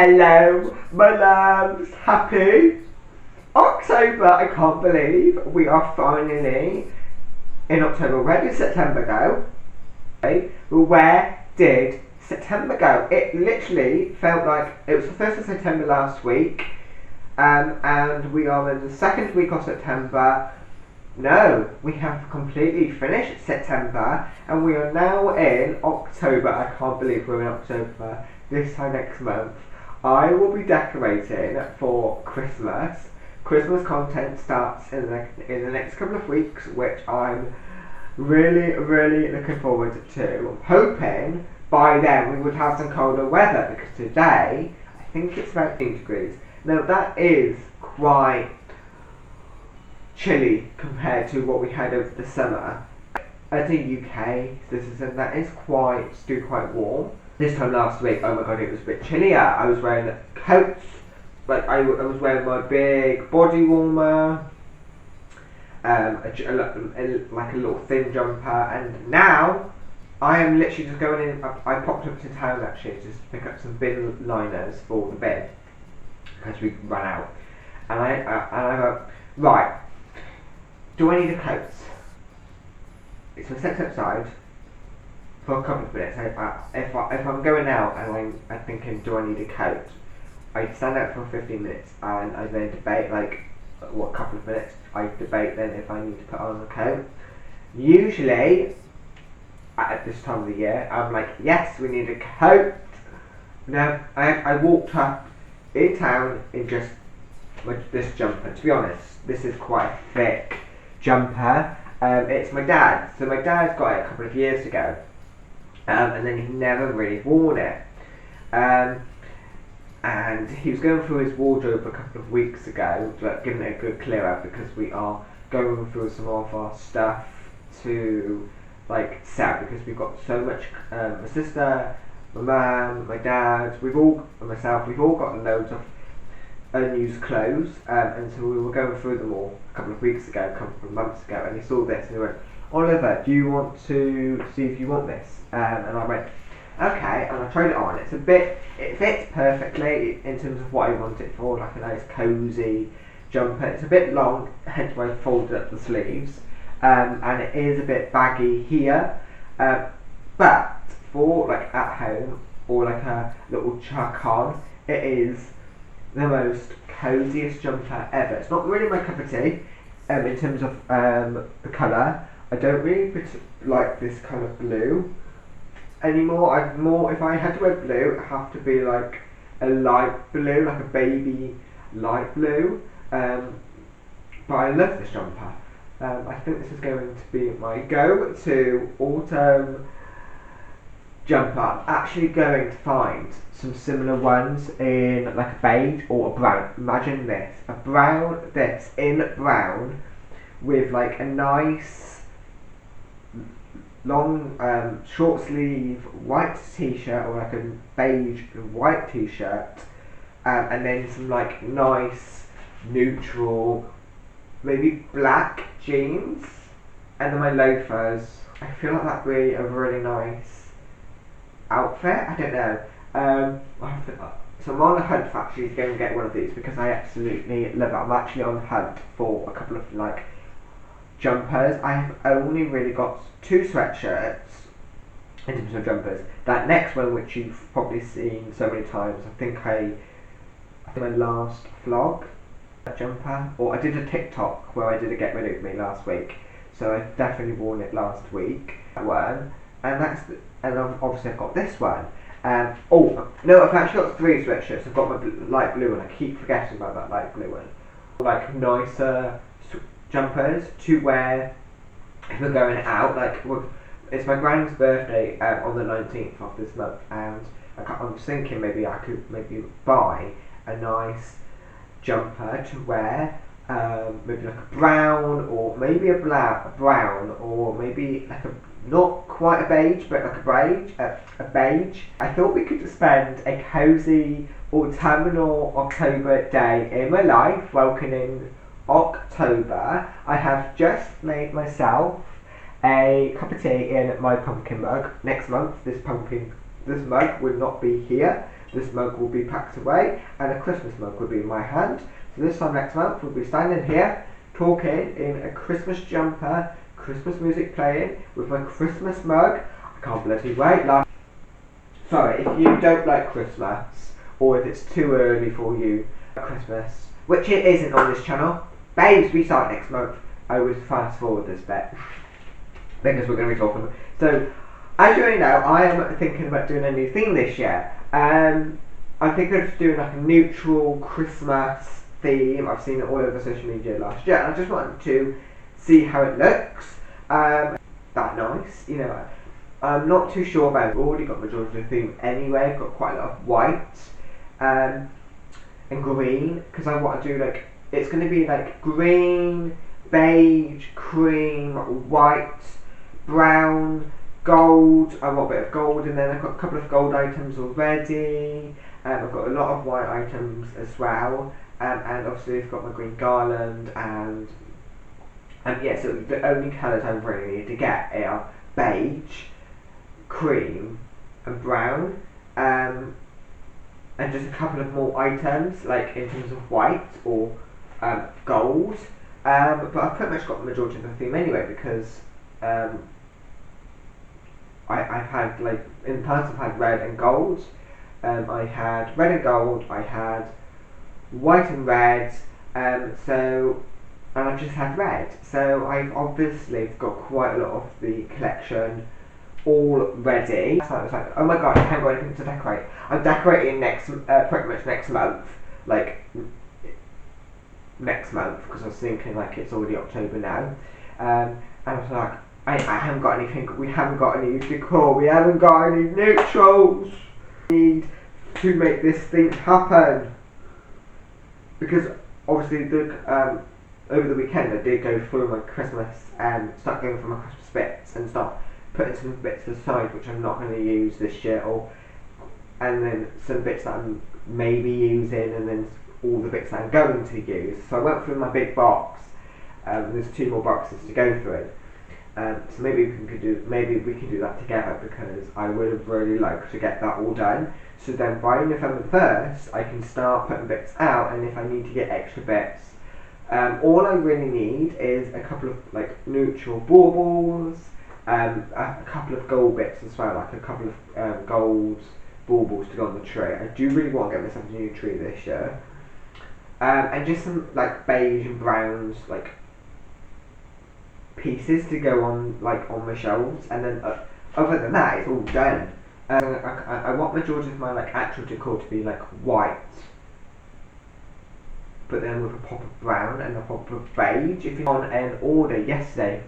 Hello, my loves. Happy October. I can't believe we are finally in October. Where did September go? Okay, where did September go? It literally felt like it was the 1st of September last week, and we are in the second week of September. No, we have completely finished September and we are now in October. I can't believe we're in October. This time next month, I will be decorating for Christmas. Christmas content starts in the next couple of weeks, which I'm really looking forward to. I'm hoping by then we would have some colder weather, because today I think it's about 8 degrees. Now that is quite chilly compared to what we had over the summer. As a UK citizen, that is still quite warm. This time last week, oh my god, it was a bit chillier. I was wearing coats, like I was wearing my big body warmer, like a little thin jumper, and now I am literally just going in. I popped up to town actually just to pick up some bin liners for the bed because we ran out, and I go, right. Do I need a coat? So I stepped outside for a couple of minutes. If I'm going out and I'm thinking, do I need a coat? I stand out for 15 minutes and I then debate, couple of minutes, I debate then if I need to put on a coat. Usually, at this time of the year, I'm like, yes, we need a coat. Now, I walked up in town in just this jumper. To be honest, this is quite a thick jumper. It's my dad's. So my dad got it a couple of years ago, and then he never really worn it. And he was going through his wardrobe a couple of weeks ago, giving it a good clear out because we are going through some of our stuff to sell, because we've got so much. My sister, my mum, my dad, myself, we've all got loads of unused clothes, and so we were going through them all a couple of weeks ago, a couple of months ago, and he saw this and he went, Oliver, do you want to see if you want this? And I went, okay, and I tried it on. It fits perfectly in terms of what I want it for, like a nice cosy jumper. It's a bit long, hence why I folded up the sleeves, and it is a bit baggy here, but for at home or a little chuck on, it is the most coziest jumper ever. It's not really my cup of tea in terms of the colour. I don't really like this kind of blue anymore. If I had to wear blue, it would have to be a light blue, like a baby light blue. But I love this jumper. I think this is going to be my go-to autumn jumper. I'm actually going to find some similar ones in a beige or a brown. Imagine this, in brown with a nice long short sleeve white t-shirt, or a beige white t-shirt, and then some nice neutral, maybe black jeans, and then my loafers. I feel like that'd be a really nice outfit. I don't know. So I'm on the hunt for actually going to get one of these because I absolutely love it. I'm actually on the hunt for a couple of jumpers. I have only really got 2 sweatshirts in terms of jumpers. That next one, which you've probably seen so many times, I think my last vlog, that jumper, or I did a TikTok where I did a get rid of me last week. So I've definitely worn it last week. That one, and obviously I've got this one. No, I've actually got 3 sweatshirts. I've got my light blue one. I keep forgetting about that light blue one. Nicer jumpers to wear if we're going out. It's my grand's birthday on the 19th of this month, and I'm thinking maybe I could buy a nice jumper to wear. Maybe a brown, or maybe a brown, or maybe not quite a beige, but a beige. I thought we could spend a cozy autumnal October day in my life, welcoming October. I have just made myself a cup of tea in my pumpkin mug. Next month, this pumpkin this mug would not be here. This mug will be packed away, and a Christmas mug would be in my hand. So this time next month, we'll be standing here, talking in a Christmas jumper, Christmas music playing, with my Christmas mug. I can't bloody wait. Sorry, if you don't like Christmas, or if it's too early for you at Christmas, which it isn't on this channel, babes, we start next month. I would fast forward this bit because we're going to be talking. So, as you already know, I am thinking about doing a new theme this year. I think of doing like a neutral Christmas theme. I've seen it all over social media last year, and I just wanted to see how it looks. That nice, you know. I'm not too sure about it. I've already got the majority of the theme anyway. I've got quite a lot of white and green, because I want to do like, it's going to be like green, beige, cream, white, brown, gold. I want a bit of gold, and then I've got a couple of gold items already. I've got a lot of white items as well, and obviously I've got my green garland, and yeah, so the only colours I really need to get are beige, cream and brown, and just a couple of more items like in terms of white or gold, but I've pretty much got the majority of the theme anyway, because I've had, like, in the past I've had red and gold. I had red and gold, I had white and red, and I've just had red. So I've obviously got quite a lot of the collection all ready. So I was like, oh my god, I haven't got anything to decorate. I'm decorating pretty much next month, like next month, because I was thinking like it's already October now, and I was like, I haven't got anything. We haven't got any decor. We haven't got any neutrals. We need to make this thing happen, because obviously over the weekend I did go through my Christmas and start going through my Christmas bits and start putting some bits aside which I'm not going to use this year, and then some bits that I'm maybe using, and then all the bits that I'm going to use. So I went through my big box. There's 2 more boxes to go through. So maybe we can do that together, because I would have really liked to get that all done. So then by November 1st, I can start putting bits out, and if I need to get extra bits, all I really need is a couple of like neutral baubles, a couple of gold bits as well, like a couple of gold baubles to go on the tree. I do really want to get myself a new tree this year, and just some like beige and browns like pieces to go on the shelves, and then other than that it's all done. I want majority of my like actual decor to be like white, but then with a pop of brown and a pop of beige. If you're on an order yesterday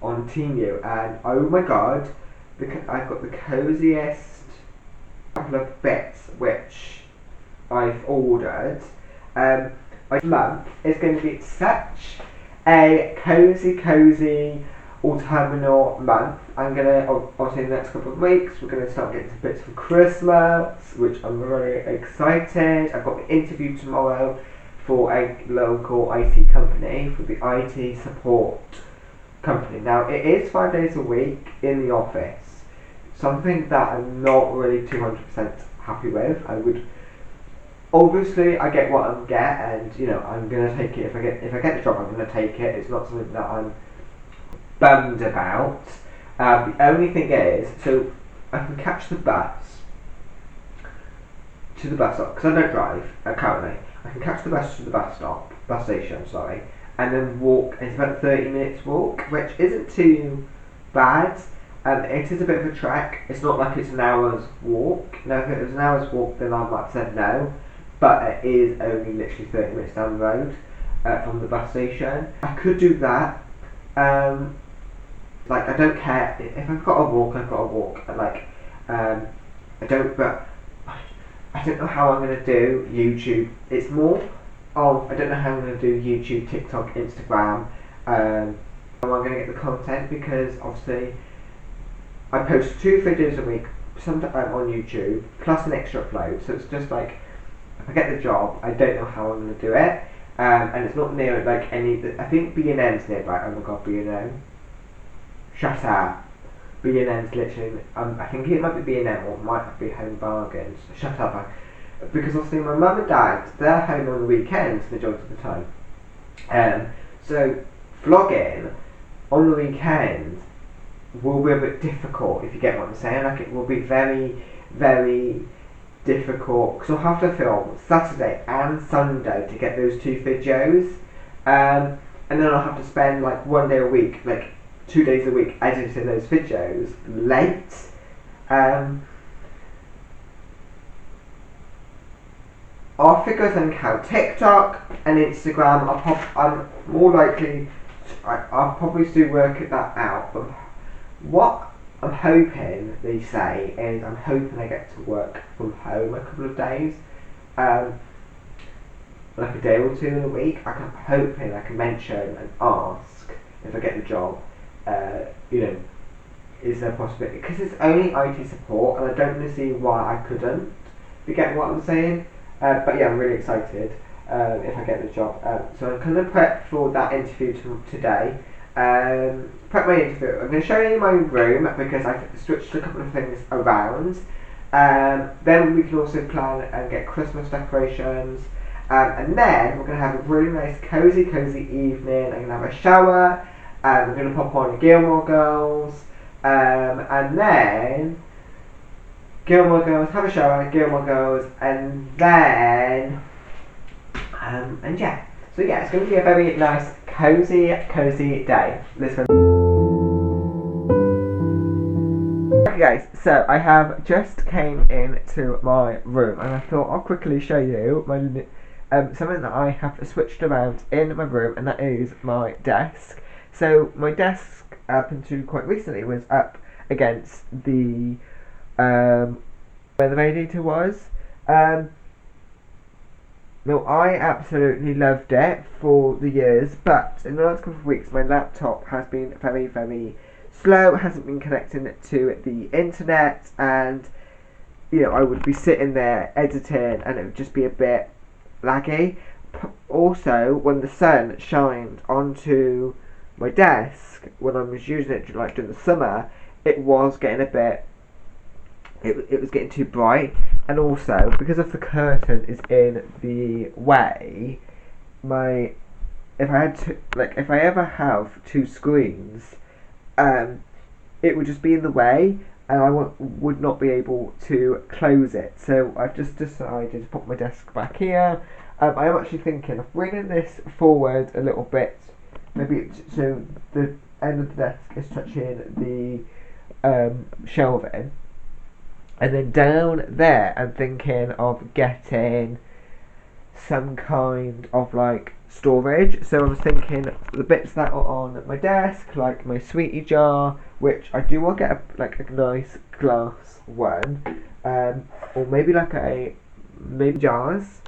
on Temu, and oh my god, I've got the coziest couple of bits which I've ordered. My month is going to be such a cozy autumnal month. I'm gonna, obviously in the next couple of weeks, we're gonna start getting some bits for Christmas, which I'm really excited. I've got an interview tomorrow for a local IT company, for the IT support company. Now it is 5 days a week in the office, something that I'm not really 200% happy with. Obviously, I get what I get, and you know I'm gonna take it. If I get the job, I'm gonna take it. It's not something that I'm bummed about. The only thing is, so I can catch the bus to the bus stop, because I don't drive currently. I can catch the bus to the bus station, sorry, and then walk. It's about a 30 minutes walk, which isn't too bad. It is a bit of a trek. It's not like it's an hour's walk. Now, if it was an hour's walk, then I might have said no. But it is only literally 30 minutes down the road from the bus station. I could do that. Like, I don't care. If I've got to walk, I've got to walk. I don't know how I'm going to do YouTube. It's more, I don't know how I'm going to do YouTube, TikTok, Instagram. How I'm going to get the content, because obviously I post 2 videos a week sometimes on YouTube, plus an extra upload. So it's just like, if I get the job, I don't know how I'm going to do it, and it's not near I think B&M's nearby. Oh my god, B&M, shut up. B&M's literally, I think it might be B&M or it might be Home Bargains. Shut up. Because obviously my mum and dad, they're home on the weekends the majority of the time. So vlogging on the weekend will be a bit difficult, if you get what I'm saying. Like, it will be very, very difficult because I'll have to film Saturday and Sunday to get those 2 videos, and then I'll have to spend like 1 day a week, like 2 days a week editing those videos late. I'll figure something out. TikTok and Instagram, I'm more likely, I'll probably still work that out. But what I'm hoping, they say, is I'm hoping I get to work from home a couple of days. Like a day or 2 in a week. I'm hoping I can mention and ask if I get the job, is there a possibility? Because it's only IT support and I don't really see why I couldn't. You get what I'm saying? But yeah, I'm really excited if I get the job. So I'm going to prep for that interview today. Prep my interview. I'm going to show you my room because I've switched a couple of things around. Then we can also plan and get Christmas decorations. And then we're going to have a really nice cozy evening. I'm going to have a shower. We're going to pop on Gilmore Girls. And then Gilmore Girls, have a shower, Gilmore Girls, and then, and yeah. So yeah, it's going to be a very nice, cozy day. This one. Okay guys, so I have just came into my room, and I thought I'll quickly show you my something that I have switched around in my room, and that is my desk. So my desk, up until quite recently, was up against the where the radiator was. No, I absolutely loved it for the years, but in the last couple of weeks my laptop has been very, very slow. It hasn't been connecting to the internet, and I would be sitting there editing and it would just be a bit laggy. Also, when the sun shined onto my desk when I was using it, like during the summer, it was getting a bit, it was getting too bright, and also because of the curtain is in the way, if I ever have 2 screens, it would just be in the way, and I would not be able to close it. So I've just decided to put my desk back here. I am actually thinking of bringing this forward a little bit, maybe so the end of the desk is touching the shelving, and then down there I'm thinking of getting some kind of like storage. So I was thinking the bits that are on my desk, like my sweetie jar, which I do want to get a nice glass one, or maybe maybe jars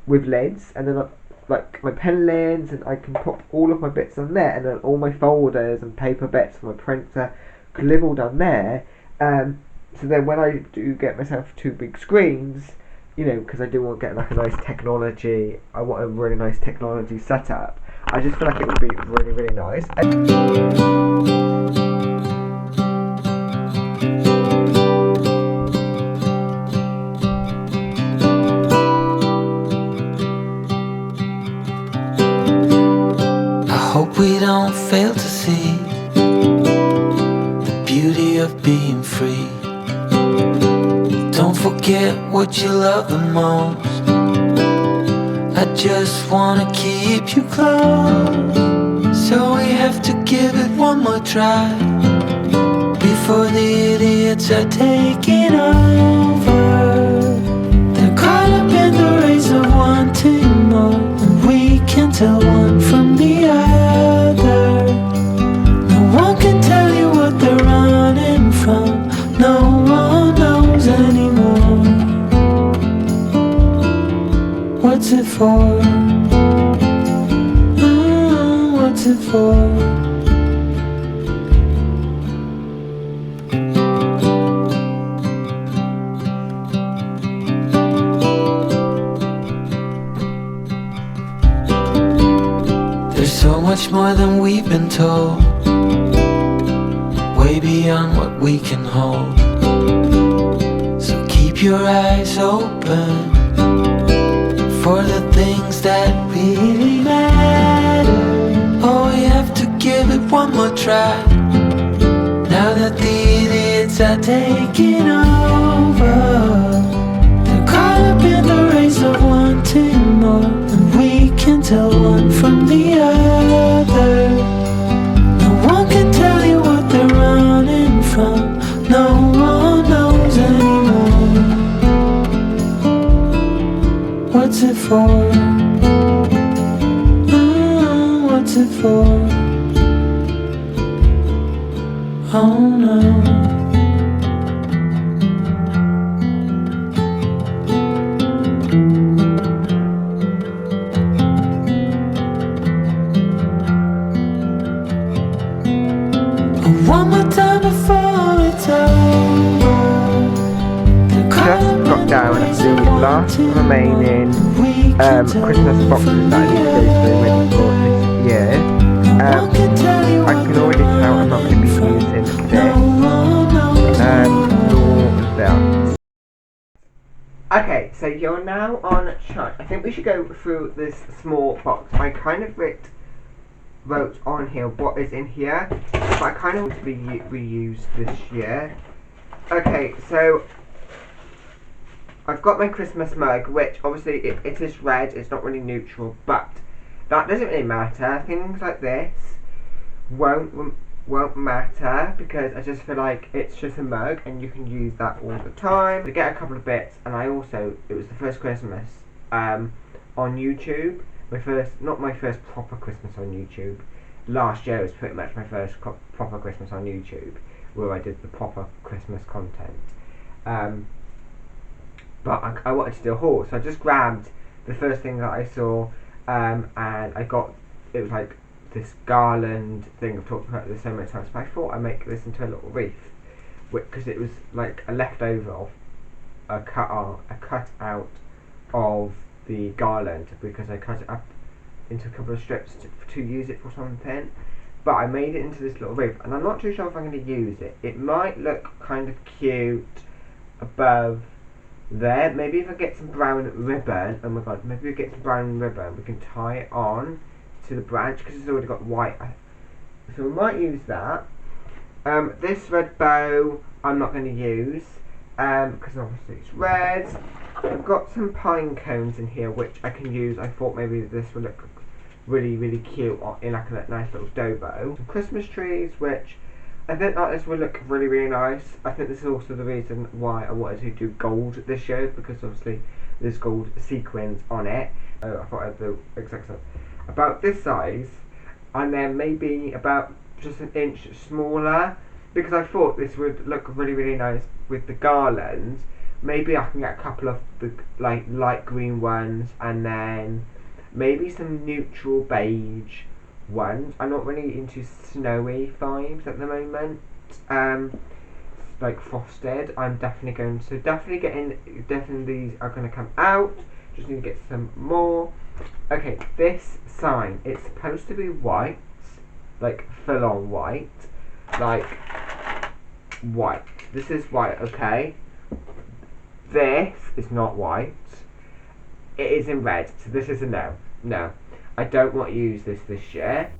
with lids, and then like my pen lids, and I can put all of my bits on there, and then all my folders and paper bits for my printer could live all down there. So then when I do get myself 2 big screens, because I do want to get like a nice technology, I want a really nice technology setup. I just feel like it would be really, really nice. I hope we don't fail to see the beauty of being free. Don't forget what you love the most. I just wanna keep you close, so we have to give it one more try before the idiots are taking over. They're caught up in the race of wanting more, and we can't tell one from the other. No one can tell you what they're running from. No one knows anymore. What's it for? What's it for? There's so much more than we've been told. way beyond what we can hold. So keep your eyes open for the things that really matter. Oh, you have to give it one more try, now that the idiots are taking over. They're caught up in the race of wanting more, and we can tell one from the other. No one can tell you what they're running from. No one knows anymore. What's it for? What's it for? Oh no. One more time before it's over. Just got down the last remaining Christmas boxes that I need to go through ready for this year. I can already tell I'm not going to be using this nor that. Okay, so you're now on chart. I think we should go through this small box. I kind of wrote on here what is in here, but I kind of want to be reused this year. Okay, so I've got my Christmas mug, which obviously it is red, it's not really neutral, but that doesn't really matter. Things like this won't matter, because I just feel like it's just a mug and you can use that all the time. To get a couple of bits, and it was the first Christmas on YouTube. Not my first proper Christmas on YouTube. Last year was pretty much my first proper Christmas on YouTube, where I did the proper Christmas content. But I wanted to do a haul, so I just grabbed the first thing that I saw, and I got, it was like this garland thing. I've talked about this so many times, but I thought I'd make this into a little wreath, because it was like a leftover of a cut out of the garland, because I cut it up into a couple of strips to use it for something. But I made it into this little wreath, and I'm not too sure if I'm going to use it. It might look kind of cute above there. Maybe if I get some brown ribbon, oh my god, maybe we get some brown ribbon, we can tie it on to the branch, because it's already got white, so we might use that. This red bow I'm not going to use, because obviously it's red. I've got some pine cones in here which I can use. I thought maybe this would look really cute in like a nice little dough bow. Some Christmas trees, which I think that this would look really nice. I think this is also the reason why I wanted to do gold this year, because obviously there's gold sequins on it. I thought I'd do exactly about this size, and then maybe about just an inch smaller, because I thought this would look really nice with the garlands. Maybe I can get a couple of the like light green ones, and then maybe some neutral beige ones. I'm not really into snowy vibes at the moment. Like frosted, I'm definitely going to definitely these are going to come out. Just need to get some more. Okay, this sign, it's supposed to be white, like full on white, like white. This is white, okay? This is not white. It is in red, so this is a no. No, I don't want to use this year.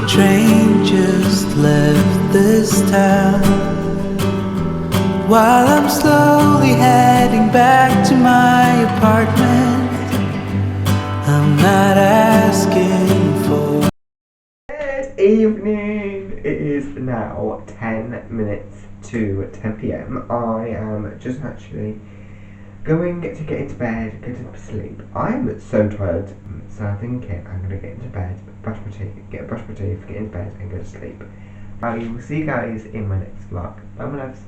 Train just left this town, while I'm slowly heading back to my apartment. I'm not asking for. Good evening. It is now 10 minutes to 10 p.m. I am just actually going to get into bed, go to sleep. I'm so tired, so I'm thinking I'm going to get into bed, brush my teeth, get into bed and go to sleep. I will see you guys in my next vlog. Bye my loves.